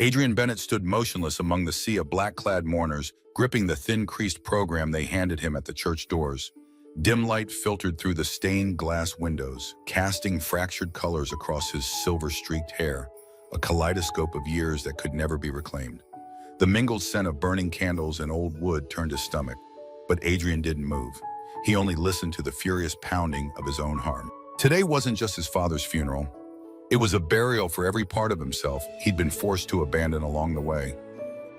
Adrian Bennett stood motionless among the sea of black-clad mourners, gripping the thin-creased program they handed him at the church doors. Dim light filtered through the stained glass windows, casting fractured colors across his silver-streaked hair, a kaleidoscope of years that could never be reclaimed. The mingled scent of burning candles and old wood turned his stomach, but Adrian didn't move. He only listened to the furious pounding of his own heart. Today wasn't just his father's funeral. It was a burial for every part of himself he'd been forced to abandon along the way.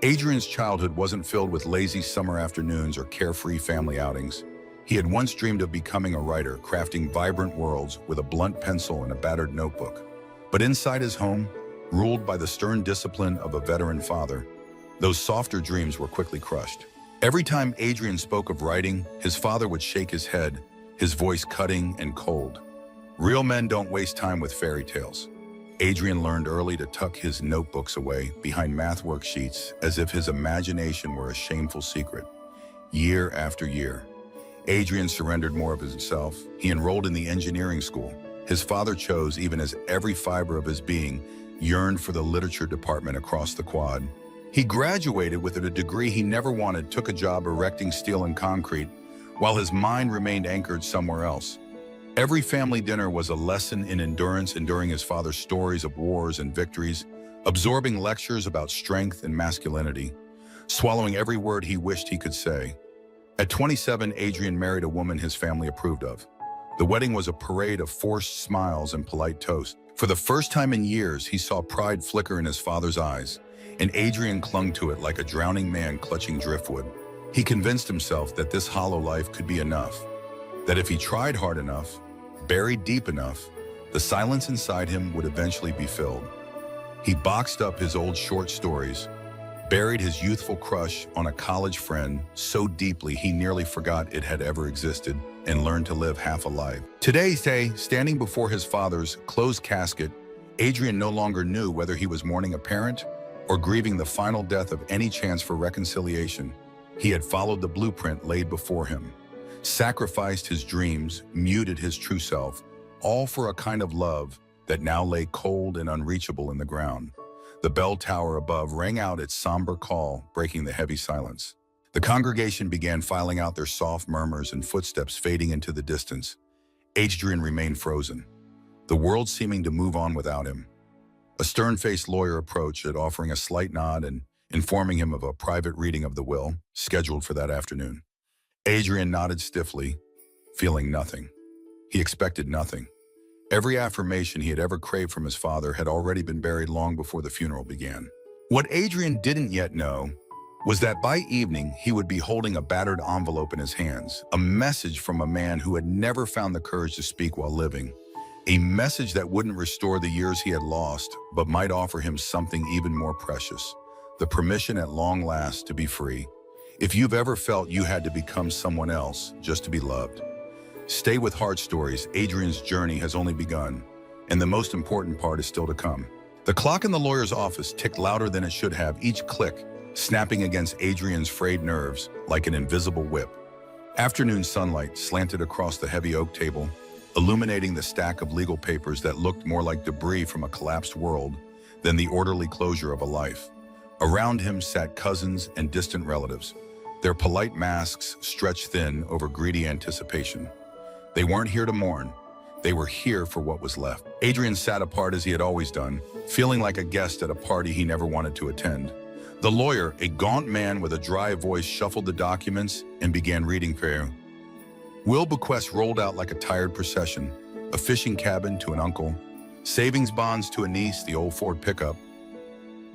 Adrian's childhood wasn't filled with lazy summer afternoons or carefree family outings. He had once dreamed of becoming a writer, crafting vibrant worlds with a blunt pencil and a battered notebook. But inside his home, ruled by the stern discipline of a veteran father, those softer dreams were quickly crushed. Every time Adrian spoke of writing, his father would shake his head, his voice cutting and cold. Real men don't waste time with fairy tales. Adrian learned early to tuck his notebooks away behind math worksheets as if his imagination were a shameful secret. Year after year, Adrian surrendered more of himself. He enrolled in the engineering school his father chose, even as every fiber of his being yearned for the literature department across the quad. He graduated with a degree he never wanted, took a job erecting steel and concrete, while his mind remained anchored somewhere else. Every family dinner was a lesson in endurance, enduring his father's stories of wars and victories, absorbing lectures about strength and masculinity, swallowing every word he wished he could say. At 27, Adrian married a woman his family approved of. The wedding was a parade of forced smiles and polite toasts. For the first time in years, he saw pride flicker in his father's eyes, and Adrian clung to it like a drowning man clutching driftwood. He convinced himself that this hollow life could be enough, that if he tried hard enough, buried deep enough, the silence inside him would eventually be filled. He boxed up his old short stories, buried his youthful crush on a college friend so deeply he nearly forgot it had ever existed, and learned to live half a life. Today's day, standing before his father's closed casket, Adrian no longer knew whether he was mourning a parent or grieving the final death of any chance for reconciliation. He had followed the blueprint laid before him, sacrificed his dreams, muted his true self, all for a kind of love that now lay cold and unreachable in the ground. The bell tower above rang out its somber call, breaking the heavy silence. The congregation began filing out their soft murmurs and footsteps fading into the distance. Adrian remained frozen, the world seeming to move on without him. A stern-faced lawyer approached, offering a slight nod and informing him of a private reading of the will, scheduled for that afternoon. Adrian nodded stiffly, feeling nothing. He expected nothing. Every affirmation he had ever craved from his father had already been buried long before the funeral began. What Adrian didn't yet know was that by evening he would be holding a battered envelope in his hands, a message from a man who had never found the courage to speak while living, a message that wouldn't restore the years he had lost, but might offer him something even more precious, the permission at long last to be free. If you've ever felt you had to become someone else just to be loved, stay with Hard Stories. Adrian's journey has only begun, and the most important part is still to come. The clock in the lawyer's office ticked louder than it should have, each click snapping against Adrian's frayed nerves like an invisible whip. Afternoon sunlight slanted across the heavy oak table, illuminating the stack of legal papers that looked more like debris from a collapsed world than the orderly closure of a life. Around him sat cousins and distant relatives, their polite masks stretched thin over greedy anticipation. They weren't here to mourn. They were here for what was left. Adrian sat apart as he had always done, feeling like a guest at a party he never wanted to attend. The lawyer, a gaunt man with a dry voice, shuffled the documents and began reading through. Will bequests rolled out like a tired procession, a fishing cabin to an uncle, savings bonds to a niece, the old Ford pickup.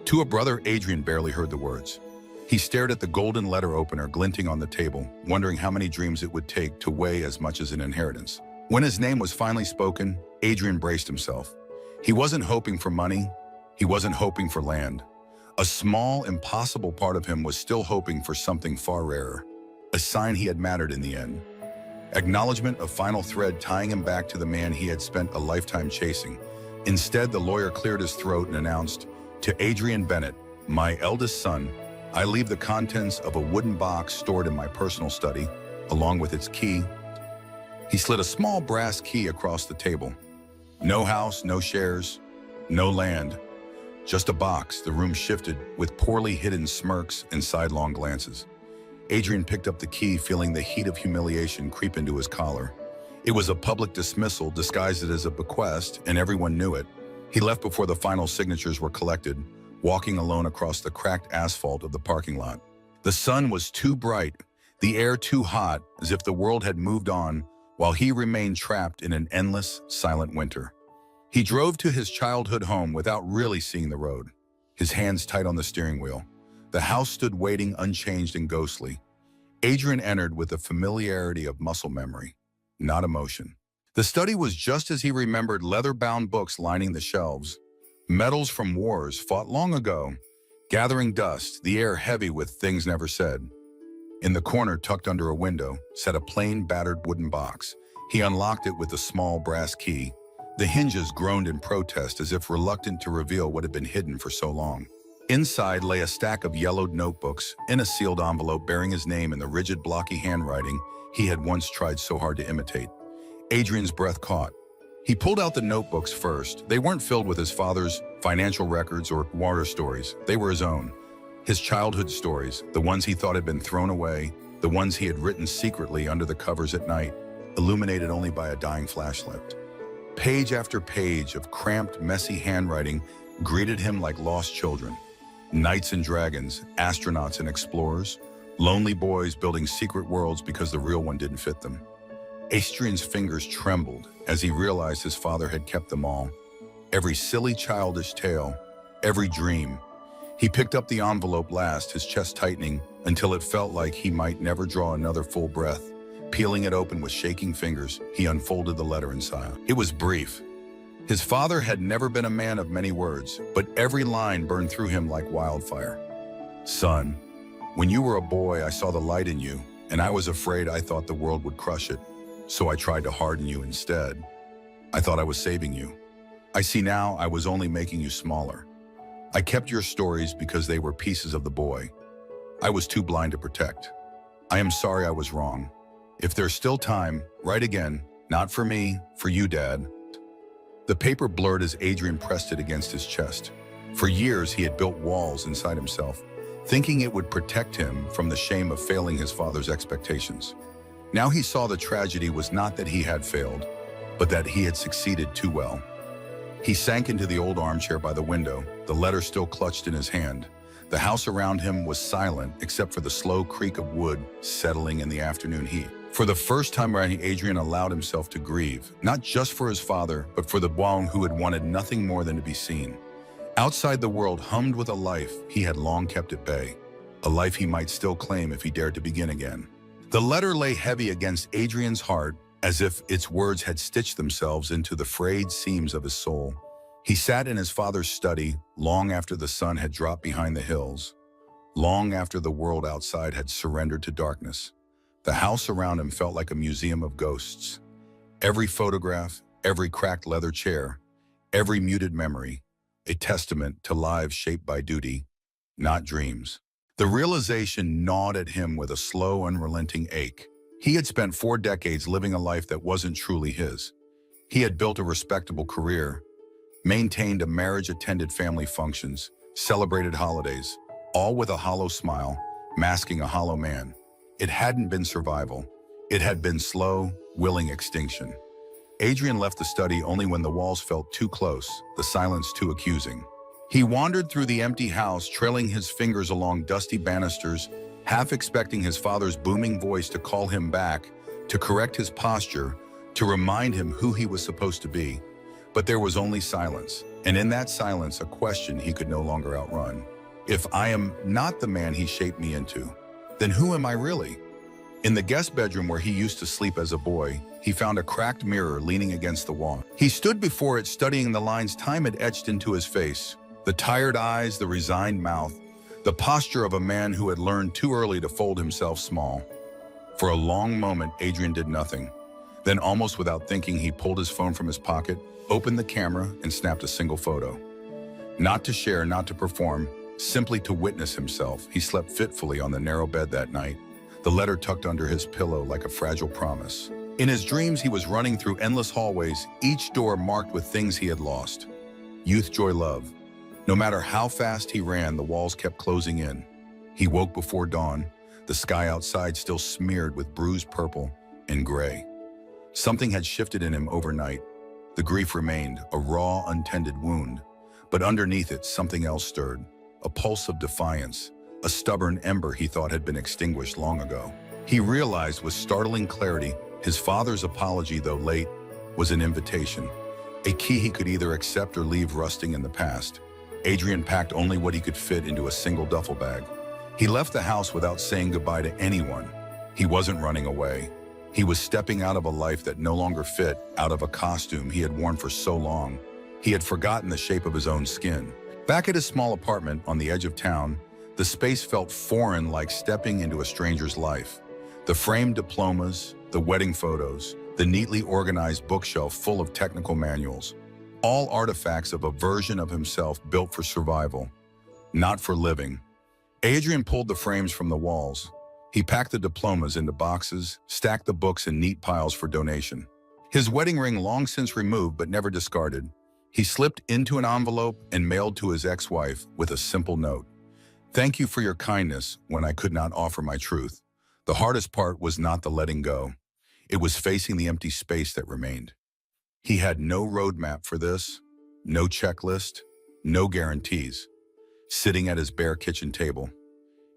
To a brother, Adrian barely heard the words. He stared at the golden letter opener glinting on the table, wondering how many dreams it would take to weigh as much as an inheritance. When his name was finally spoken, Adrian braced himself. He wasn't hoping for money. He wasn't hoping for land. A small, impossible part of him was still hoping for something far rarer, a sign he had mattered in the end. Acknowledgement, a final thread tying him back to the man he had spent a lifetime chasing. Instead, the lawyer cleared his throat and announced, "To Adrian Bennett, my eldest son, I leave the contents of a wooden box stored in my personal study, along with its key." He slid a small brass key across the table. No house, no shares, no land, Just a box. The room shifted with poorly hidden smirks and sidelong glances. Adrian picked up the key, feeling the heat of humiliation creep into his collar. It was a public dismissal disguised as a bequest, and everyone knew it. He left before the final signatures were collected, walking alone across the cracked asphalt of the parking lot. The sun was too bright, the air too hot, as if the world had moved on, while he remained trapped in an endless, silent winter. He drove to his childhood home without really seeing the road, his hands tight on the steering wheel. The house stood waiting, unchanged and ghostly. Adrian entered with the familiarity of muscle memory, not emotion. The study was just as he remembered, leather-bound books lining the shelves, medals from wars fought long ago, gathering dust, the air heavy with things never said. In the corner, tucked under a window, sat a plain, battered wooden box. He unlocked it with a small brass key. The hinges groaned in protest, as if reluctant to reveal what had been hidden for so long. Inside lay a stack of yellowed notebooks in a sealed envelope bearing his name in the rigid, blocky handwriting he had once tried so hard to imitate. Adrian's breath caught. He pulled out the notebooks first. They weren't filled with his father's financial records or war stories. They were his own. His childhood stories, the ones he thought had been thrown away, the ones he had written secretly under the covers at night, illuminated only by a dying flashlight. Page after page of cramped, messy handwriting greeted him like lost children. Knights and dragons, astronauts and explorers, lonely boys building secret worlds because the real one didn't fit them. Adrian's fingers trembled as he realized his father had kept them all. Every silly, childish tale, every dream. He picked up the envelope last, his chest tightening until it felt like he might never draw another full breath. Peeling it open with shaking fingers, he unfolded the letter inside. It was brief. His father had never been a man of many words, but every line burned through him like wildfire. Son, when you were a boy, I saw the light in you, and I was afraid I thought the world would crush it. So I tried to harden you instead. I thought I was saving you. I see now I was only making you smaller. I kept your stories because they were pieces of the boy. I was too blind to protect. I am sorry I was wrong. If there's still time, write again. Not for me, for you, Dad. The paper blurred as Adrian pressed it against his chest. For years, he had built walls inside himself, thinking it would protect him from the shame of failing his father's expectations. Now he saw the tragedy was not that he had failed, but that he had succeeded too well. He sank into the old armchair by the window, the letter still clutched in his hand. The house around him was silent except for the slow creak of wood settling in the afternoon heat. For the first time, Adrian allowed himself to grieve, not just for his father, but for the boy who had wanted nothing more than to be seen. Outside, the world hummed with a life he had long kept at bay, a life he might still claim if he dared to begin again. The letter lay heavy against Adrian's heart, as if its words had stitched themselves into the frayed seams of his soul. He sat in his father's study long after the sun had dropped behind the hills, long after the world outside had surrendered to darkness. The house around him felt like a museum of ghosts. Every photograph, every cracked leather chair, every muted memory, a testament to lives shaped by duty, not dreams. The realization gnawed at him with a slow, unrelenting ache. He had spent 4 decades living a life that wasn't truly his. He had built a respectable career, maintained a marriage, attended family functions, celebrated holidays, all with a hollow smile, masking a hollow man. It hadn't been survival. It had been slow, willing extinction. Adrian left the study only when the walls felt too close, the silence too accusing. He wandered through the empty house, trailing his fingers along dusty banisters, half expecting his father's booming voice to call him back, to correct his posture, to remind him who he was supposed to be. But there was only silence, and in that silence, a question he could no longer outrun. If I am not the man he shaped me into, then who am I really? In the guest bedroom where he used to sleep as a boy, he found a cracked mirror leaning against the wall. He stood before it, studying the lines time had etched into his face, the tired eyes, the resigned mouth, the posture of a man who had learned too early to fold himself small. For a long moment, Adrian did nothing. Then, almost without thinking, he pulled his phone from his pocket, opened the camera, and snapped a single photo. Not to share, not to perform, simply to witness himself. He slept fitfully on the narrow bed that night, the letter tucked under his pillow like a fragile promise. In his dreams, he was running through endless hallways, each door marked with things he had lost. Youth, joy, love. No matter how fast he ran, the walls kept closing in. He woke before dawn, the sky outside still smeared with bruised purple and gray. Something had shifted in him overnight. The grief remained, a raw, untended wound. But underneath it, something else stirred, a pulse of defiance, a stubborn ember he thought had been extinguished long ago. He realized with startling clarity his father's apology, though late, was an invitation, a key he could either accept or leave rusting in the past. Adrian packed only what he could fit into a single duffel bag. He left the house without saying goodbye to anyone. He wasn't running away. He was stepping out of a life that no longer fit, out of a costume he had worn for so long. He had forgotten the shape of his own skin. Back at his small apartment on the edge of town, the space felt foreign, like stepping into a stranger's life. The framed diplomas, the wedding photos, the neatly organized bookshelf full of technical manuals, all artifacts of a version of himself built for survival, not for living. Adrian pulled the frames from the walls. He packed the diplomas into boxes, stacked the books in neat piles for donation. His wedding ring, long since removed but never discarded, he slipped into an envelope and mailed to his ex-wife with a simple note. "Thank you for your kindness when I could not offer my truth." The hardest part was not the letting go. It was facing the empty space that remained. He had no roadmap for this, no checklist, no guarantees. Sitting at his bare kitchen table,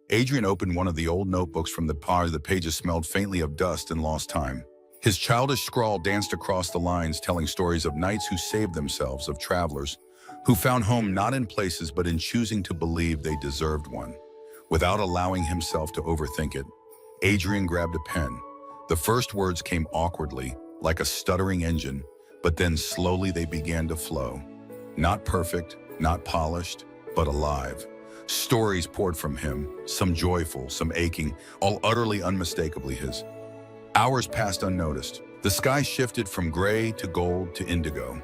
Adrian opened one of the old notebooks from the par. The pages smelled faintly of dust and lost time. His childish scrawl danced across the lines, telling stories of knights who saved themselves, of travelers who found home not in places but in choosing to believe they deserved one. Without allowing himself to overthink it, Adrian grabbed a pen. The first words came awkwardly, like a stuttering engine, but then slowly they began to flow. Not perfect, not polished, but alive. Stories poured from him, some joyful, some aching, all utterly unmistakably his. Hours passed unnoticed. The sky shifted from gray to gold to indigo.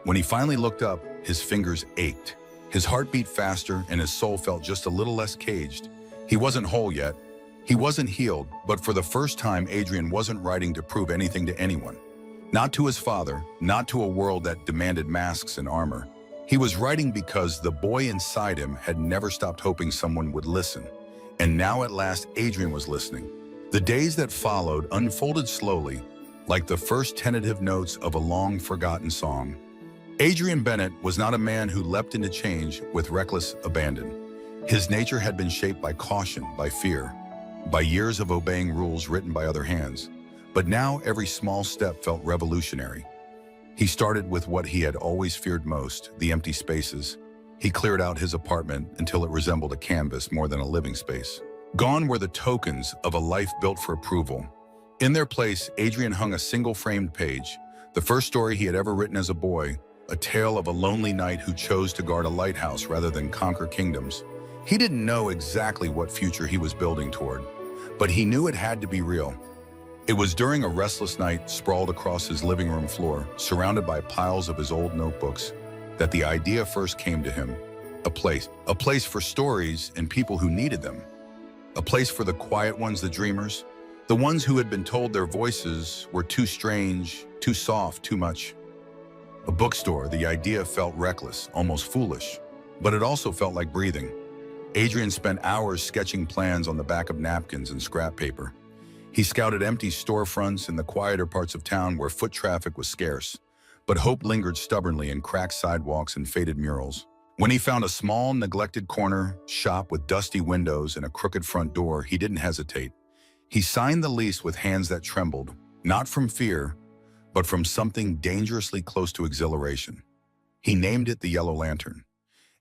When he finally looked up, his fingers ached. His heart beat faster and his soul felt just a little less caged. He wasn't whole yet. He wasn't healed, but for the first time, Adrian wasn't writing to prove anything to anyone. Not to his father, not to a world that demanded masks and armor. He was writing because the boy inside him had never stopped hoping someone would listen. And now at last, Adrian was listening. The days that followed unfolded slowly, like the first tentative notes of a long-forgotten song. Adrian Bennett was not a man who leapt into change with reckless abandon. His nature had been shaped by caution, by fear, by years of obeying rules written by other hands. But now every small step felt revolutionary. He started with what he had always feared most, the empty spaces. He cleared out his apartment until it resembled a canvas more than a living space. Gone were the tokens of a life built for approval. In their place, Adrian hung a single framed page, the first story he had ever written as a boy, a tale of a lonely knight who chose to guard a lighthouse rather than conquer kingdoms. He didn't know exactly what future he was building toward, but he knew it had to be real. It was during a restless night, sprawled across his living room floor, surrounded by piles of his old notebooks, that the idea first came to him. A place for stories and people who needed them. A place for the quiet ones, the dreamers, the ones who had been told their voices were too strange, too soft, too much. A bookstore, the idea felt reckless, almost foolish, but it also felt like breathing. Adrian spent hours sketching plans on the back of napkins and scrap paper. He scouted empty storefronts in the quieter parts of town where foot traffic was scarce, but hope lingered stubbornly in cracked sidewalks and faded murals. When he found a small, neglected corner shop with dusty windows and a crooked front door, he didn't hesitate. He signed the lease with hands that trembled, not from fear, but from something dangerously close to exhilaration. He named it the Yellow Lantern,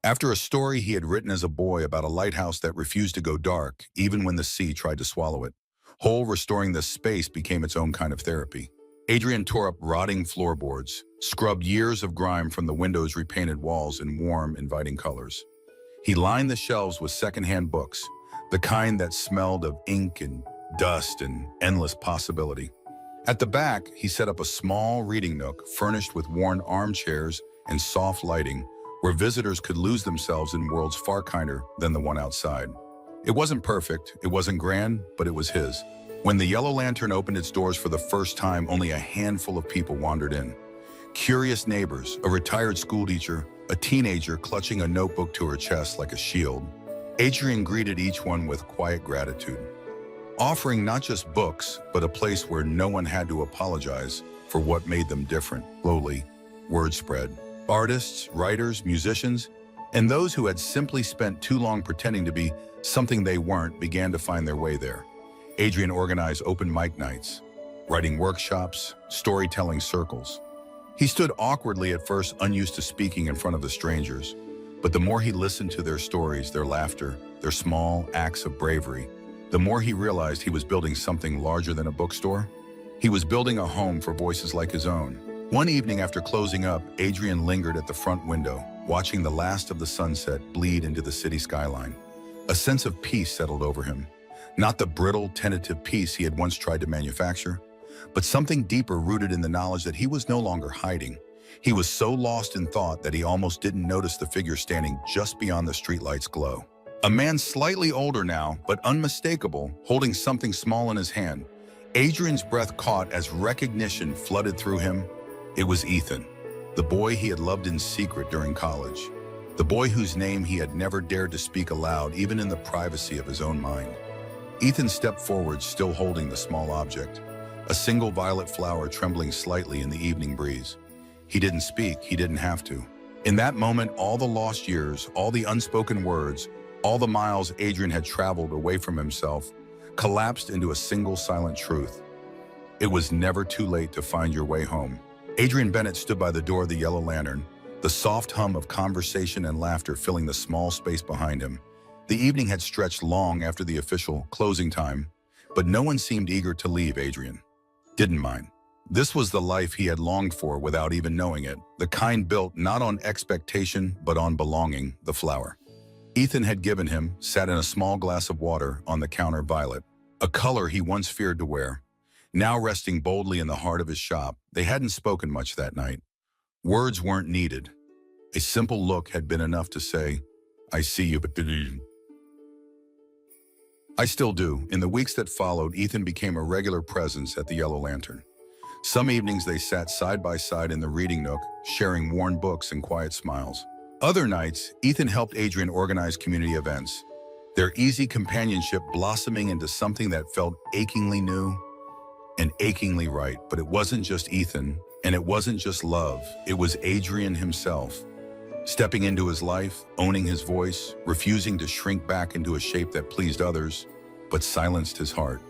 after a story he had written as a boy about a lighthouse that refused to go dark, even when the sea tried to swallow it. Restoring this space became its own kind of therapy. Adrian tore up rotting floorboards, scrubbed years of grime from the windows, repainted walls in warm, inviting colors. He lined the shelves with secondhand books, the kind that smelled of ink and dust and endless possibility. At the back, he set up a small reading nook furnished with worn armchairs and soft lighting where visitors could lose themselves in worlds far kinder than the one outside. It wasn't perfect, it wasn't grand, but it was his. When the Yellow Lantern opened its doors for the first time, only a handful of people wandered in. Curious neighbors, a retired schoolteacher, a teenager clutching a notebook to her chest like a shield. Adrian greeted each one with quiet gratitude, offering not just books, but a place where no one had to apologize for what made them different. Slowly, word spread. Artists, writers, musicians, and those who had simply spent too long pretending to be something they weren't began to find their way there. Adrian organized open mic nights, writing workshops, storytelling circles. He stood awkwardly at first, unused to speaking in front of the strangers, but the more he listened to their stories, their laughter, their small acts of bravery, the more he realized he was building something larger than a bookstore. He was building a home for voices like his own. One evening after closing up, Adrian lingered at the front window, watching the last of the sunset bleed into the city skyline. A sense of peace settled over him. Not the brittle, tentative peace he had once tried to manufacture, but something deeper rooted in the knowledge that he was no longer hiding. He was so lost in thought that he almost didn't notice the figure standing just beyond the streetlight's glow. A man slightly older now, but unmistakable, holding something small in his hand. Adrian's breath caught as recognition flooded through him. It was Ethan, the boy he had loved in secret during college. The boy whose name he had never dared to speak aloud, even in the privacy of his own mind. Ethan stepped forward, still holding the small object, a single violet flower trembling slightly in the evening breeze. He didn't speak, he didn't have to. In that moment, all the lost years, all the unspoken words, all the miles Adrian had traveled away from himself, collapsed into a single silent truth. It was never too late to find your way home. Adrian Bennett stood by the door of the Yellow Lantern, the soft hum of conversation and laughter filling the small space behind him. The evening had stretched long after the official closing time, but no one seemed eager to leave. Adrian didn't mind. This was the life he had longed for without even knowing it, the kind built not on expectation but on belonging. The flower Ethan had given him sat in a small glass of water on the counter. Violet, a color he once feared to wear, now resting boldly in the heart of his shop. They hadn't spoken much that night. Words weren't needed. A simple look had been enough to say, "I see you, but I still do." In the weeks that followed, Ethan became a regular presence at the Yellow Lantern. Some evenings they sat side by side in the reading nook, sharing worn books and quiet smiles. Other nights, Ethan helped Adrian organize community events, their easy companionship blossoming into something that felt achingly new and achingly right. But it wasn't just Ethan, and it wasn't just love. It was Adrian himself, stepping into his life, owning his voice, refusing to shrink back into a shape that pleased others, but silenced his heart.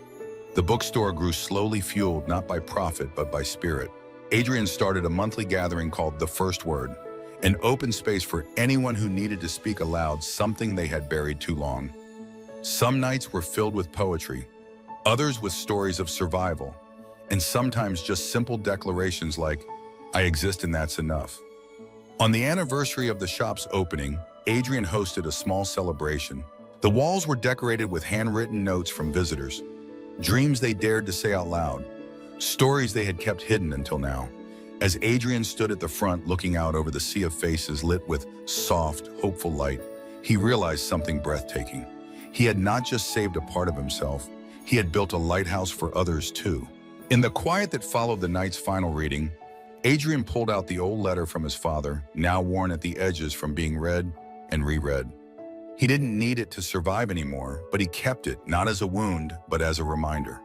The bookstore grew slowly, fueled not by profit, but by spirit. Adrian started a monthly gathering called The First Word, an open space for anyone who needed to speak aloud something they had buried too long. Some nights were filled with poetry, others with stories of survival, and sometimes just simple declarations like, "I exist and that's enough." On the anniversary of the shop's opening, Adrian hosted a small celebration. The walls were decorated with handwritten notes from visitors, dreams they dared to say out loud, stories they had kept hidden until now. As Adrian stood at the front looking out over the sea of faces lit with soft, hopeful light, he realized something breathtaking. He had not just saved a part of himself, he had built a lighthouse for others too. In the quiet that followed the night's final reading, Adrian pulled out the old letter from his father, now worn at the edges from being read and reread. He didn't need it to survive anymore, but he kept it, not as a wound, but as a reminder.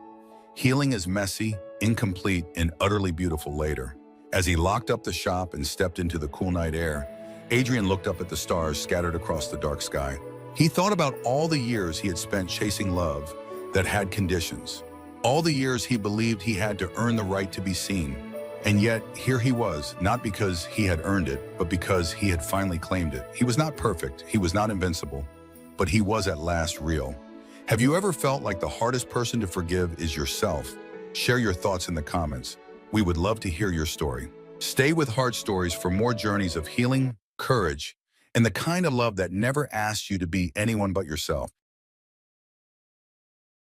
Healing is messy, incomplete, and utterly beautiful later. As he locked up the shop and stepped into the cool night air, Adrian looked up at the stars scattered across the dark sky. He thought about all the years he had spent chasing love that had conditions, all the years he believed he had to earn the right to be seen. And yet, here he was, not because he had earned it, but because he had finally claimed it. He was not perfect, he was not invincible, but he was at last real. Have you ever felt like the hardest person to forgive is yourself? Share your thoughts in the comments. We would love to hear your story. Stay with Heart Stories for more journeys of healing, courage, and the kind of love that never asks you to be anyone but yourself.